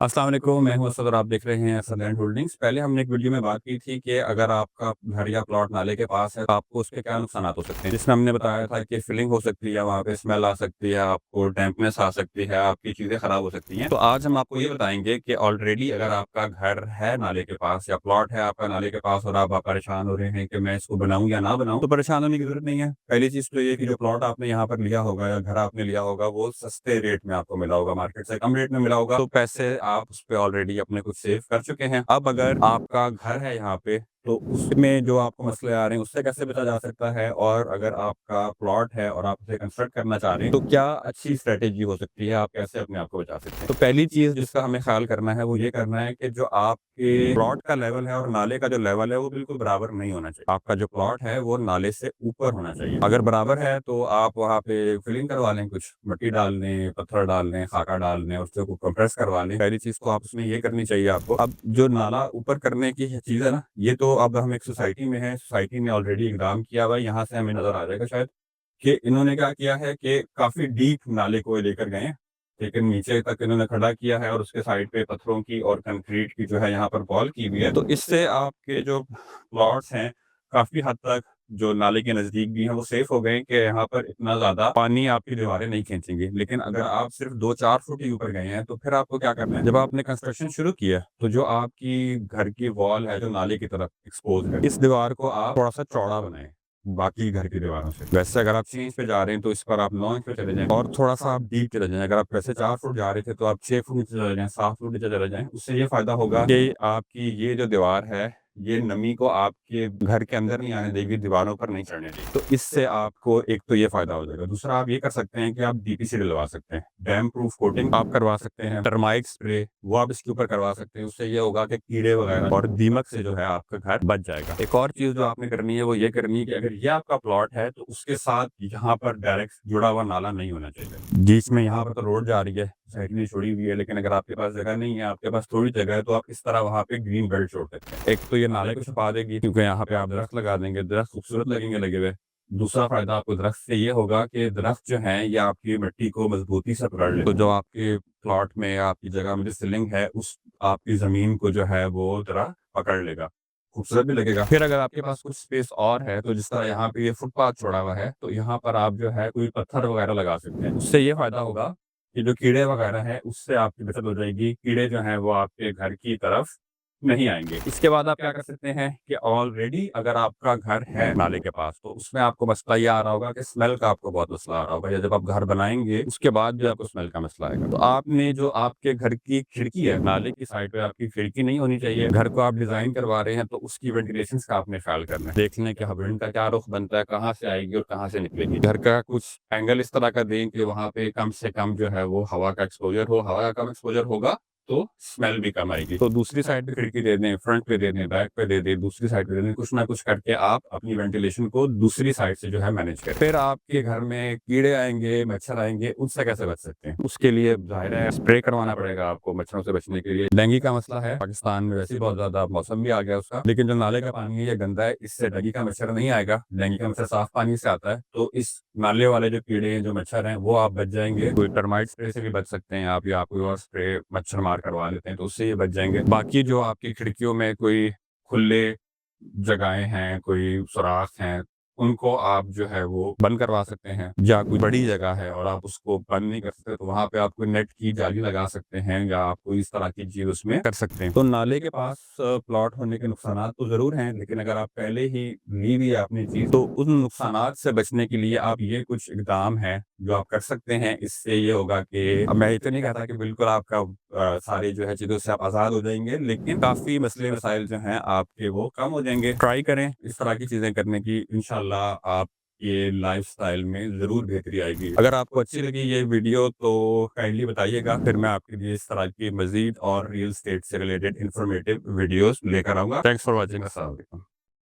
अस्सलाम वालेकुम, मैं हूं असद और आप देख रहे हैं असद लैंड होल्डिंग्स। पहले हमने एक वीडियो में बात की थी कि अगर आपका घर या प्लॉट नाले के पास है तो आपको उसके क्या नुकसानात हो सकते हैं, जिसमें हमने बताया था कि फिलिंग हो सकती है, वहाँ पे स्मेल आ सकती है, आपको डैम्पनेस आ सकती है, आपकी चीज़ें ख़राब हो सकती हैं। तो आज हम आपको ये बताएंगे कि ऑलरेडी अगर आपका घर है नाले के पास या प्लॉट है आपका नाले के पास और आप परेशान हो रहे हैं कि मैं इसको बनाऊँ या ना बनाऊँ, तो परेशान होने की ज़रूरत नहीं है। पहली चीज़ तो ये कि जो प्लॉट आपने यहाँ पर लिया होगा या घर आपने लिया होगा वो सस्ते रेट में आपको मिला होगा, मार्केट से कम रेट में मिला होगा, तो पैसे आप उस पे ऑलरेडी अपने कुछ सेव कर चुके हैं। अब अगर आपका घर है यहाँ पे तो उसमें जो आपको मसले आ रहे हैं उससे कैसे बचा जा सकता है, और अगर आपका प्लॉट है और आप उसे कंस्ट्रक्ट करना चाह रहे हैं तो क्या अच्छी स्ट्रेटेजी हो सकती है, आप कैसे अपने आप को बचा सकते हैं। तो पहली चीज़ जिसका हमें ख्याल करना है वो ये करना है कि जो आपके प्लॉट का लेवल है और नाले का जो लेवल है वो बिल्कुल बराबर नहीं होना चाहिए। आपका जो प्लॉट है वो नाले से ऊपर होना चाहिए। अगर बराबर है तो आप वहाँ पे फिलिंग करवा लें, कुछ मिट्टी डाल लें, पत्थर डाल लें, खाका डाल लें, उसको कंप्रेस करवा लें। पहली चीज़ तो आप उसमें ये करनी चाहिए आपको। अब जो नाला ऊपर करने की चीज़ है ना, ये तो अब हम एक सोसाइटी में हैं, सोसाइटी ने ऑलरेडी इक़दाम किया हुआ है, यहाँ से हमें नज़र आ जाएगा शायद कि इन्होंने क्या किया है कि काफ़ी डीप नाले को ये लेकर गए हैं, लेकिन नीचे तक इन्होंने खड़ा किया है और उसके साइड पे पत्थरों की और कंक्रीट की जो है यहाँ पर वॉल की हुई है। तो इससे आपके जो प्लॉट्स हैं काफ़ी हद तक जो नाले के नज़दीक भी हैं वो सेफ हो गए कि यहाँ पर इतना ज़्यादा पानी आपकी दीवारें नहीं खींचेंगी। लेकिन अगर आप सिर्फ 2-4 फुट ही ऊपर गए हैं तो फिर आपको क्या करना है, जब आपने कंस्ट्रक्शन शुरू किया तो जो आपकी घर की वॉल है जो नाले की तरफ एक्सपोज है, इस दीवार को आप थोड़ा सा चौड़ा बनाएं बाकी घर की दीवारों से। वैसे अगर आप 6 इंच पे जा रहे हैं तो इस पर आप 9 इंच पे चले जाएं और थोड़ा सा आप डीप चले जाएं। अगर आप वैसे 4 फुट जा रहे थे तो आप 6 फुट नीचे चले जाएं, 7 फुट नीचे चले जाएं। उससे ये फायदा होगा कि आपकी ये जो दीवार है ये नमी को आपके घर के अंदर नहीं आने देगी, दीवारों पर नहीं चढ़ने देगी। तो इससे आपको एक तो ये फायदा हो जाएगा। दूसरा आप ये कर सकते हैं कि आप डीपीसी डलवा सकते हैं, डैम प्रूफ कोटिंग आप करवा सकते हैं, टर्माइट स्प्रे वो आप इसके ऊपर करवा सकते हैं। उससे ये होगा कि कीड़े वगैरह और दीमक से जो है आपका घर बच जाएगा। एक और चीज जो आपने करनी है वो ये करनी है कि अगर ये आपका प्लॉट है तो उसके साथ यहाँ पर डायरेक्ट जुड़ा हुआ नाला नहीं होना चाहिए। बीच में यहाँ पर तो रोड जा रही है, साइड में छोड़ी हुई है, लेकिन अगर आपके पास जगह नहीं है, आपके पास थोड़ी जगह है, तो आप इस तरह वहाँ पे ग्रीन बेल्ट छोड़ सकते हैं। एक तो ये नाले को छुपा देगी क्योंकि यहाँ पे आप दरख्त लगा देंगे, दरख्त खूबसूरत लगेंगे लगे हुए। दूसरा फायदा आपको दरख्त से ये होगा कि दरख्त जो है ये आपकी मिट्टी को मजबूती से पकड़ ले, तो जो आपके प्लॉट में या आपकी जगह में जो सीलिंग है उस आपकी जमीन को जो है वो जरा पकड़ लेगा, खूबसूरत भी लगेगा। फिर अगर आपके पास कुछ स्पेस और है तो जिस तरह यहाँ पे ये फुटपाथ छोड़ा हुआ है तो यहाँ पर आप जो है कोई पत्थर वगैरह लगा सकते हैं। उससे ये फायदा होगा कि जो कीड़े वगैरह हैं उससे आपकी बचत हो जाएगी, कीड़े जो हैं वो आपके घर की तरफ नहीं आएँगे। इसके बाद आप क्या कर सकते हैं कि ऑलरेडी अगर आपका घर है नाले के पास तो उसमें आपको मसला ये आ रहा होगा कि स्मेल का आपको बहुत मसला आ रहा होगा, या जब आप घर बनाएँगे उसके बाद भी आपको स्मेल का मसला आएगा। तो आपने जो आपके घर की खिड़की है, नाले की साइड पे आपकी खिड़की नहीं होनी चाहिए। घर को आप डिज़ाइन करवा रहे हैं तो उसकी वेंटिलेशंस का आपने ख्याल करना है। देख लें कि विंड का क्या रुख बनता है, कहाँ से आएगी और कहाँ से निकलेगी। घर का कुछ एंगल इस तरह का दें कि वहाँ पे कम से कम जो है वो हवा का एक्सपोज़र हो, हवा का कम एक्सपोज़र होगा तो स्मेल भी कम आएगी। तो दूसरी साइड पे खिड़की दे दें, फ्रंट पे दे दें, बैक पे दे दें, दूसरी साइड पे दे दें, कुछ ना कुछ करके आप अपनी वेंटिलेशन को दूसरी साइड से जो है मैनेज करें। फिर आपके घर में कीड़े आएँगे, मच्छर आएँगे, उनसे कैसे बच सकते हैं? उसके लिए ज़ाहिर है स्प्रे करवाना पड़ेगा आपको मच्छरों से बचने के लिए। डेंगू का मसला है, पाकिस्तान में वैसे ही बहुत ज़्यादा मौसम भी आ गया उसका, लेकिन जो नाले का पानी है ये गंदा है, इससे डेंगू का मच्छर नहीं आएगा। डेंगू का मच्छर साफ पानी से आता है, तो इस नाले वाले जो कीड़े हैं, जो मच्छर हैं, वो आप बच जाएँगे। कोई टर्माइट स्प्रे से भी बच सकते हैं आप, या कोई और स्प्रे मच्छर मार करवा लेते हैं तो उससे ये बच जाएँगे। बाकी जो आपकी खिड़कियों में कोई खुले जगहें हैं, कोई सुराख हैं, उनको आप जो है वो बंद करवा सकते हैं। या कोई बड़ी जगह है और आप उसको बंद नहीं कर सकते तो वहाँ पे आप कोई नेट की जाली लगा सकते हैं, या आप कोई इस तरह की चीज़ उसमें कर सकते हैं। तो नाले के पास प्लॉट होने के नुकसानात तो ज़रूर हैं, लेकिन अगर आप पहले ही ली हुई है अपनी चीज़ तो उन नुकसानात से बचने के लिए आप ये कुछ इक़दाम हैं जो आप कर सकते हैं। इससे ये होगा कि अब मैं ये तो नहीं कहता कि बिल्कुल आपका सारी जो है चीज़ों से आप आज़ाद हो जाएँगे, लेकिन काफ़ी मसले मसाइल जो हैं आपके वो कम हो जाएँगे। ट्राई करें इस तरह की चीज़ें करने की, इंशाल्लाह आपके लाइफ़स्टाइल में ज़रूर बेहतरी आएगी। अगर आपको अच्छी लगी ये वीडियो तो काइंडली बताइएगा, फिर मैं आपके लिए इस तरह की मज़ीद और रियल एस्टेट से रिलेटेड इन्फॉर्मेटिव वीडियोज़ लेकर आऊँगा। Thanks for watching. अस्सलाम वालेकुम।